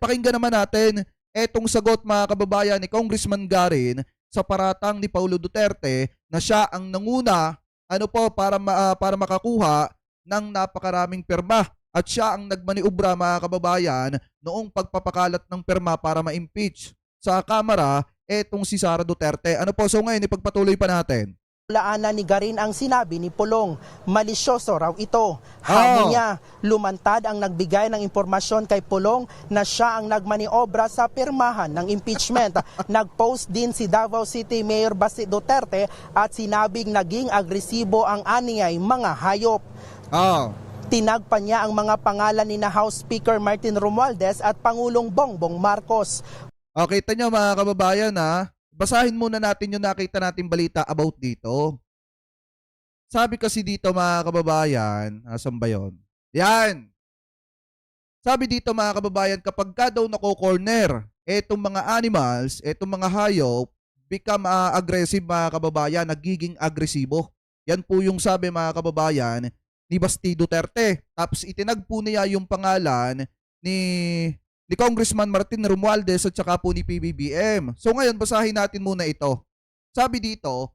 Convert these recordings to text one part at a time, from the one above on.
pakinggan naman natin etong sagot mga kababayan ni Congressman Garin sa paratang ni Paulo Duterte na siya ang nanguna para makakuha ng napakaraming pirma at siya ang nagmaniubra mga kababayan noong pagpapakalat ng pirma para ma-impeach sa Kamara etong si Sara Duterte. So ngayon ipagpatuloy pa natin. Laanan ni Garin ang sinabi ni Pulong. Malisyoso raw ito. Hamon niya, lumantad ang nagbigay ng impormasyon kay Pulong na siya ang nagmaniobra sa pirmahan ng impeachment. Nag-post din si Davao City Mayor Baste Duterte at sinabing naging agresibo ang aniyay mga hayop. Tinagpa niya ang mga pangalan ni na House Speaker Martin Romualdez at Pangulong Bongbong Marcos. Kita nyo mga kababayan basahin muna natin yung nakita nating balita about dito. Sabi kasi dito mga kababayan, asan ba yun? Yan! Sabi dito mga kababayan, kapag ka daw nako-corner, etong mga animals, etong mga hayop, become aggressive mga kababayan, nagiging agresibo. Yan po yung sabi mga kababayan ni Basti Duterte. Tapos itinag po niya yung pangalan ni Congressman Martin Romualdez at saka po ni PBBM. So ngayon, basahin natin muna ito. Sabi dito,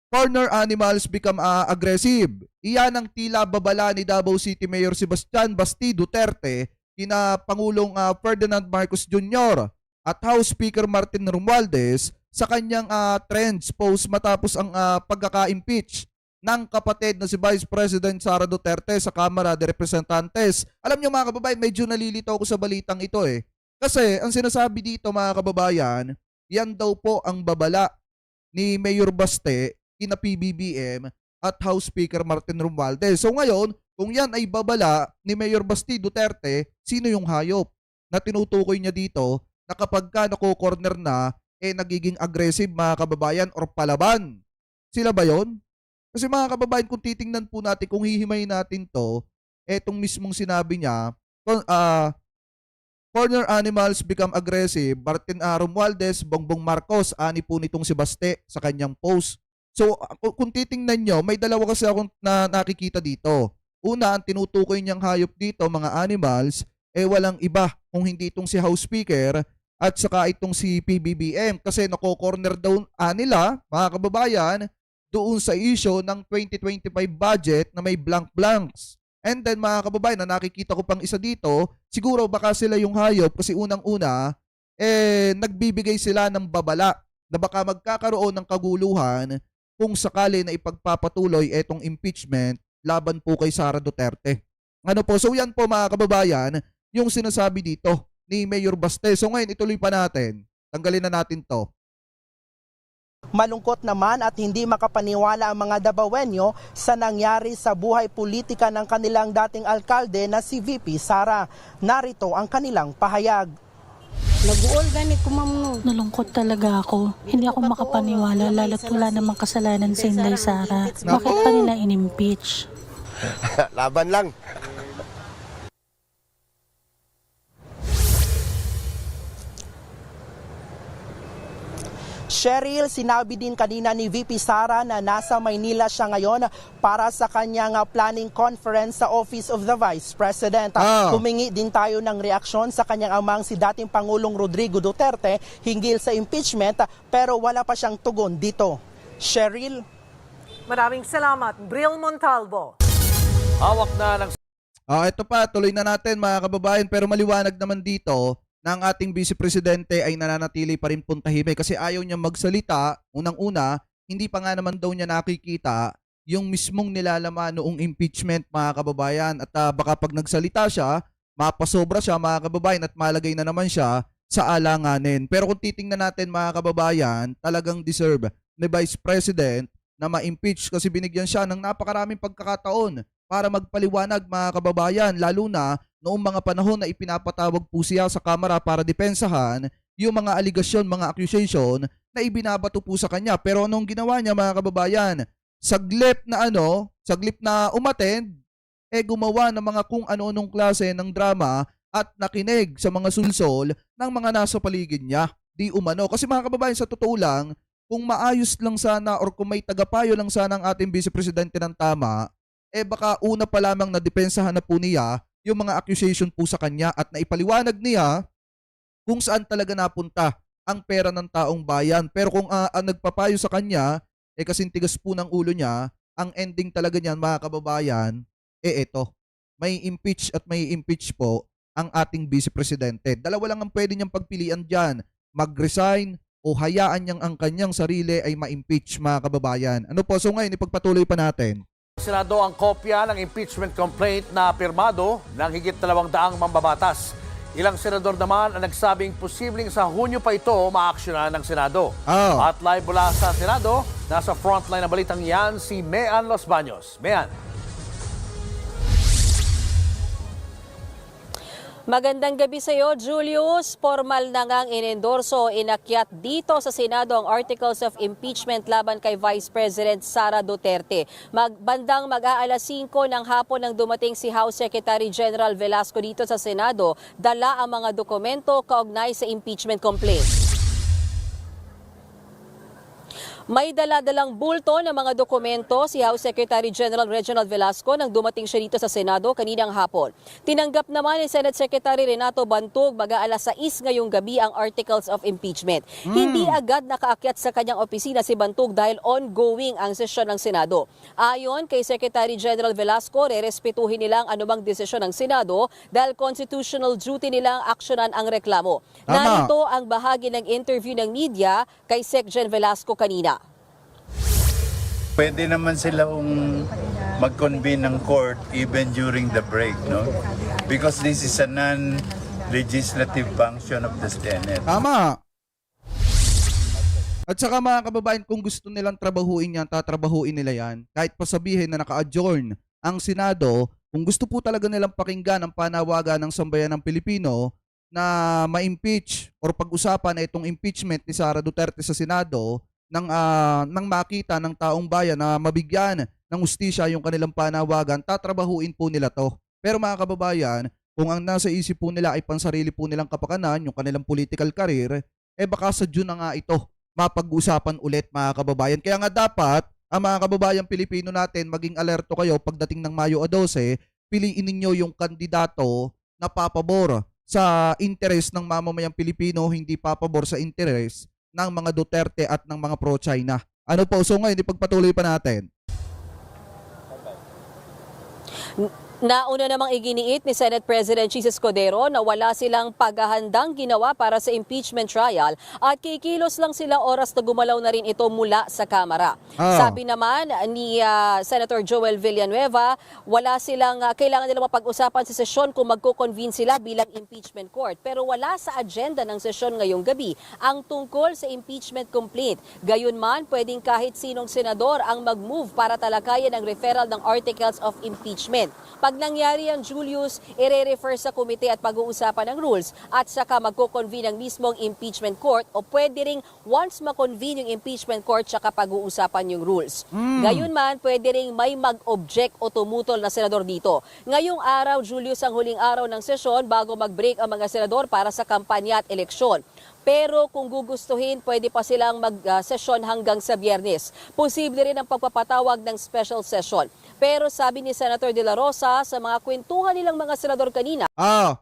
corner animals become aggressive. Iyan ang tila babala ni Davao City Mayor Sebastian Basti Duterte kina Pangulong Ferdinand Marcos Jr. at House Speaker Martin Romualdez sa kanyang trends post matapos ang pagkaka-impeach ng kapatid na si Vice President Sara Duterte sa Kamara de Representantes. Alam niyo mga kababayan, medyo nalilito ako sa balitang ito Kasi ang sinasabi dito mga kababayan, yan daw po ang babala ni Mayor Baste, kina PBBM at House Speaker Martin Romualdez. So ngayon, kung yan ay babala ni Mayor Basti Duterte, sino yung hayop na tinutukoy niya dito na kapag ka nako-corner na, nagiging aggressive mga kababayan or palaban? Sila ba yon? Kasi mga kababayan, kung titingnan po natin, kung hihimayin natin to, etong mismong sinabi niya, corner animals become aggressive, Martin Romualdez, Bongbong Marcos, ani po nitong si Baste sa kanyang post. So kung titingnan nyo, may dalawa kasi akong nakikita dito. Una, ang tinutukoy niyang hayop dito, mga animals, walang iba kung hindi itong si House Speaker at saka itong si PBBM. Kasi nako-corner down nila, mga kababayan, doon sa issue ng 2025 budget na may blank-blanks. And then mga kababayan, na nakikita ko pang isa dito, siguro baka sila yung hayop kasi unang-una, nagbibigay sila ng babala na baka magkakaroon ng kaguluhan kung sakali na ipagpapatuloy etong impeachment laban po kay Sara Duterte. So yan po mga kababayan, yung sinasabi dito ni Mayor Baste. So ngayon, ituloy pa natin. Tanggalin na natin to. Malungkot naman at hindi makapaniwala ang mga Dabawenyo sa nangyari sa buhay politika ng kanilang dating alkalde na si VP Sara. Narito ang kanilang pahayag. Nag-uol gani ko ma'am no. Nalungkot talaga ako. Hindi ako makapaniwala lalo't wala namang kasalanan si Inday Sara. Bakit pa nila in-impeach? Laban lang. Cheryl, sinabi din kanina ni VP Sara na nasa Maynila siya ngayon para sa kanyang planning conference sa Office of the Vice President. Humingi din tayo ng reaksyon sa kanyang amang si dating Pangulong Rodrigo Duterte hinggil sa impeachment pero wala pa siyang tugon dito. Cheryl? Maraming salamat, Bril Montalvo. Hawak na ng... Ito pa, tuloy na natin mga kababayan, pero maliwanag naman dito ng ating Vice Presidente ay nananatili pa rin tahimik kasi ayaw niya magsalita. Unang-una, hindi pa nga naman daw niya nakikita yung mismong nilalaman noong impeachment mga kababayan at baka pag nagsalita siya, mapasobra siya mga kababayan at malagay na naman siya sa alanganin. Pero kung titingnan natin mga kababayan, talagang deserve ni Vice President na ma-impeach kasi binigyan siya ng napakaraming pagkakataon para magpaliwanag mga kababayan, lalo na noong mga panahon na ipinapatawag po siya sa Kamara para depensahan yung mga aligasyon, mga accusation na ibinabato po sa kanya. Pero anong ginawa niya mga kababayan? Saglit na umattend, gumawa ng mga kung ano-anong klase ng drama at nakinig sa mga sulsol ng mga nasa paligid niya. Di umano. Kasi mga kababayan, sa totoo lang, kung maayos lang sana or kung may tagapayo lang sana ang ating Vice Presidente ng tama, baka una pa lamang na depensahan na po niya yung mga accusation po sa kanya at naipaliwanag niya kung saan talaga napunta ang pera ng taong bayan. Pero kung ang nagpapayo sa kanya, kasing tigas po ng ulo niya, ang ending talaga niyan mga kababayan, eto, may impeach at may impeach po ang ating Vice Presidente. Dalawa lang ang pwede niyang pagpilian dyan, mag-resign o hayaan niyang ang kanyang sarili ay ma-impeach mga kababayan. Ano po, so ngayon ipagpatuloy pa natin. Senado ang kopya ng impeachment complaint na pirmado ng higit 200 mambabatas. Ilang senador naman ang nagsabing posibleng sa Hunyo pa ito maaksyonan ng Senado. At live mula sa Senado, nasa frontline ng balitang yan si Mean Los Baños. Mean. Magandang gabi sa iyo, Julius. Formal na ngang inendorso inakyat dito sa Senado ang Articles of Impeachment laban kay Vice President Sara Duterte. Bandang mag-aalas 5 ng hapon nang dumating si House Secretary General Velasco dito sa Senado, dala ang mga dokumento kaugnay sa impeachment complaint. May dala-dalang bulto ng mga dokumento si House Secretary General Reginald Velasco nang dumating siya dito sa Senado kaninang hapon. Tinanggap naman ni Senate Secretary Renato Bantog mag-aalas 6 ngayong gabi ang Articles of Impeachment. Hindi agad nakaakyat sa kanyang opisina si Bantog dahil ongoing ang sesyon ng Senado. Ayon kay Secretary General Velasco, rerespetuhin nilang anumang desisyon ng Senado dahil constitutional duty nilang aksyonan ang reklamo. Narito ang bahagi ng interview ng media kay Sec. Gen. Velasco kanina. Pwede naman sila mag-convene ng court even during the break, no? Because this is a non-legislative function of the Senate. Tama. At saka mga kababayan, kung gusto nilang trabahuin yan, tatrabahuin nila yan. Kahit pa sabihin na naka-adjourn ang Senado, kung gusto po talaga nilang pakinggan ang panawagan ng sambayan ng Pilipino na ma-impeach or pag-usapan na itong impeachment ni Sara Duterte sa Senado, nang makita ng taong bayan na mabigyan ng hustisya yung kanilang panawagan, tatrabahuin po nila to. Pero mga kababayan, kung ang nasa isip po nila ay pansarili po nilang kapakanan, yung kanilang political career, baka sa June na nga ito mapag-usapan ulit mga kababayan. Kaya nga dapat, ang mga kababayan Pilipino natin, maging alerto kayo pagdating ng Mayo 12, piliin ninyo yung kandidato na papabor sa interes ng mamamayang Pilipino, hindi papabor sa interes ng mga Duterte at ng mga pro-China. Ano po? So ngayon, ipagpatuloy pa natin. Nauna namang iginiit ni Senate President Jesus Escudero na wala silang paghahandang ginawa para sa impeachment trial at kikilos lang sila oras na gumalaw na rin ito mula sa Kamara. Sabi naman ni Senator Joel Villanueva, wala silang kailangan nilang mapag-usapan sa sesyon kung magko-convene sila bilang impeachment court. Pero wala sa agenda ng sesyon ngayong gabi ang tungkol sa impeachment complaint. Gayunman, pwedeng kahit sinong senador ang mag-move para talakayan ang referral ng articles of impeachment. Pag nangyari ang Julius, ire-refer sa komite at pag-uusapan ng rules at saka magko-convene ang mismong impeachment court o pwede ring once ma-convene yung impeachment court saka pag-uusapan yung rules. Gayunman, pwede ring may mag-object o tumutol na senador dito. Ngayong araw, Julius, ang huling araw ng sesyon bago mag-break ang mga senador para sa kampanya at eleksyon. Pero kung gugustuhin, pwede pa silang mag-sesyon hanggang sa Biyernes. Posible rin ang pagpapatawag ng special session. Pero sabi ni Senator De La Rosa sa mga kwentuhan nilang mga senador kanina.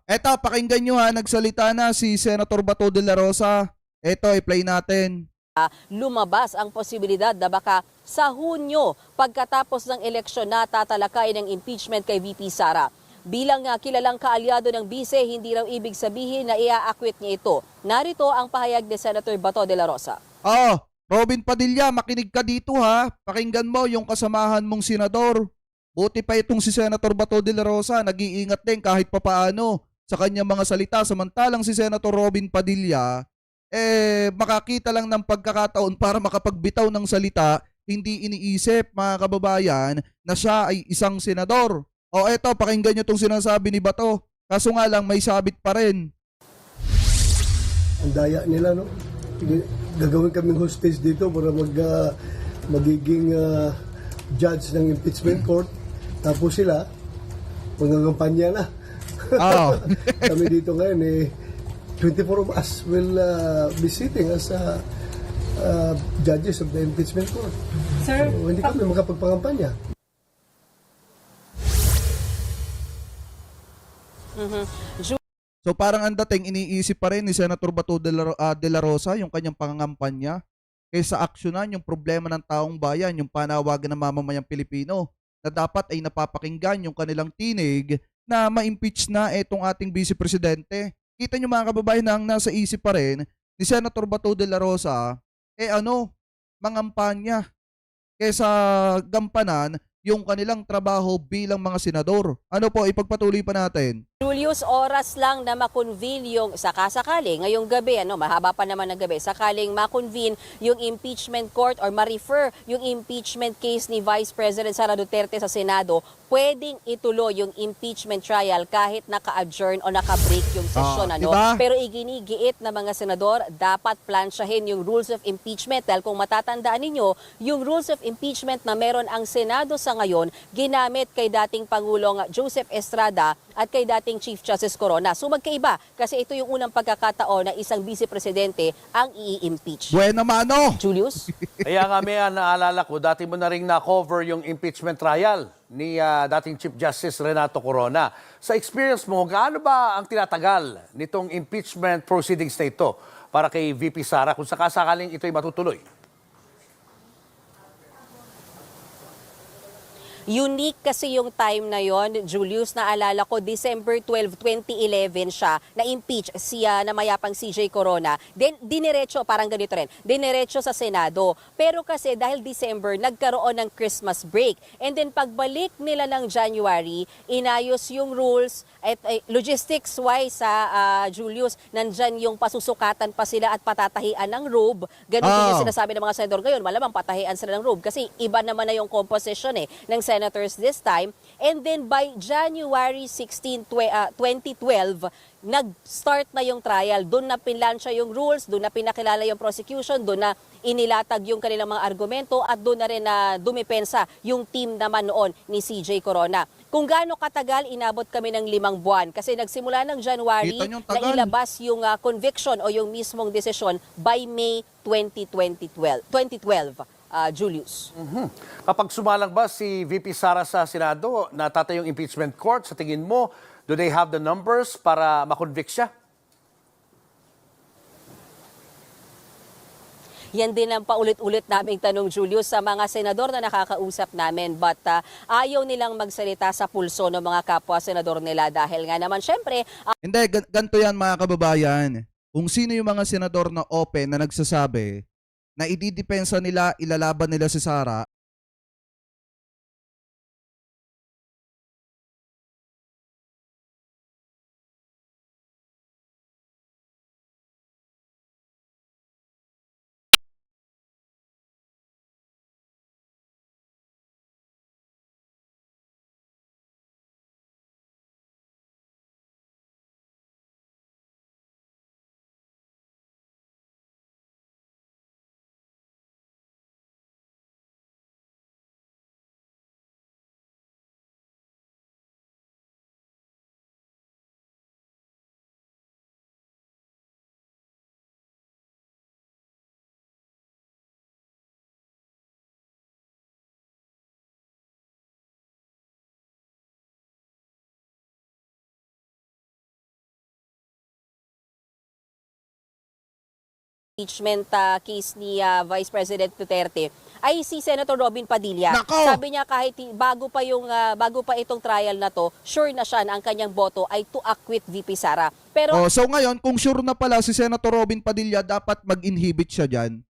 Eto, pakinggan nyo ha, nagsalita na si Senator Bato De La Rosa. Eto, i-play natin. Lumabas ang posibilidad na baka sa Hunyo, pagkatapos ng eleksyon na tatalakayin ng impeachment kay VP Sara. Bilang kilalang kaalyado ng bise, hindi raw ibig sabihin na ia-acquit niya ito. Narito ang pahayag ni Senator Bato De La Rosa. Robin Padilla, makinig ka dito ha. Pakinggan mo yung kasamahan mong senador. Buti pa itong si Senator Bato De La Rosa, nag-iingat din kahit papaano sa kanyang mga salita. Samantalang si Senator Robin Padilla, makakita lang ng pagkakataon para makapagbitaw ng salita, hindi iniisip mga kababayan na siya ay isang senador. Eto, pakinggan nyo itong sinasabi ni Bato. Kaso nga lang, may sabit pa rin. Ang daya nila, no? Gagawin kaming hostage dito para magiging judge ng impeachment court. Tapos sila, magkakampanya na. Kami dito ngayon, 24 of us will be sitting as judges of the impeachment court. Sir, so, hindi kami makapagpangampanya. So parang ang dating iniisip pa rin ni Senator Bato de la Rosa yung kanyang pangangampanya kaysa aksyonan yung problema ng taong bayan, yung panawagan ng mamamayang Pilipino na dapat ay napapakinggan yung kanilang tinig na ma-impeach na itong ating Vice Presidente. Kita nyo mga kababayan na ang nasa isip pa rin ni Senator Bato de la Rosa, mangampanya kaysa gampanan yung kanilang trabaho bilang mga senador. Ano po, ipagpatuloy pa natin. Julius, oras lang na makonvene yung sakasakali, ngayong gabi, mahaba pa naman ng gabi, sakaling makonvene yung impeachment court or ma-refer yung impeachment case ni Vice President Sara Duterte sa Senado, pwedeng ituloy yung impeachment trial kahit naka-adjourn o naka-break yung sesyon. Diba? Pero iginigiit na mga senador, dapat plansyahin yung rules of impeachment dahil kung matatandaan ninyo, yung rules of impeachment na meron ang Senado sa ngayon, ginamit kay dating Pangulong Joseph Estrada at kay dating Chief Justice Corona. So magkaiba kasi ito yung unang pagkakataon na isang Vice Presidente ang i-impeach. Buena mano! Julius? Kaya nga may naalala ko, dati mo na rin na-cover yung impeachment trial ni dating Chief Justice Renato Corona. Sa experience mo, gaano ba ang tinatagal nitong impeachment proceedings na ito para kay VP Sara kung sakasakaling ito'y matutuloy? Unique kasi yung time na yon, Julius, naalala ko, December 12, 2011 siya, na-impeach siya na mayapang CJ Corona. Then, diniretso, parang ganito rin, diniretso sa Senado. Pero kasi dahil December, nagkaroon ng Christmas break. And then, pagbalik nila ng January, inayos yung rules, at logistics-wise Julius, nandyan yung pasusukatan pa sila at patatahian ng robe. Ganun din yung sinasabi ng mga senador ngayon, malamang patahian sila ng robe kasi iba naman na yung composition ng senators this time. And then by January 16, 2012, nag-start na yung trial. Doon na pinlansya yung rules, doon na pinakilala yung prosecution, doon na inilatag yung kanilang mga argumento at doon na rin na dumipensa yung team naman noon ni CJ Corona. Kung gaano katagal, inabot kami ng 5 buwan kasi nagsimula ng January na ilabas yung conviction o yung mismong desisyon by May 2012. Julius. Kapag sumalang ba si VP Sara sa Senado, natatay yung impeachment court, sa tingin mo, do they have the numbers para makonvict siya? Yan din ang paulit-ulit naming tanong, Julius, sa mga senador na nakakausap namin. But ayaw nilang magsalita sa pulso ng mga kapwa-senador nila dahil nga naman, syempre... Hindi, ganito yan mga kababayan. Kung sino yung mga senador na open na nagsasabi na ididepensa nila, ilalaban nila si Sara, impeachment case ni Vice President Duterte ay si Senator Robin Padilla. Nako! Sabi niya kahit bago pa itong trial na to, sure na siya na ang kanyang boto ay to acquit VP Sara. Pero so ngayon, kung sure na pala si Senator Robin Padilla, dapat mag-inhibit siya dyan.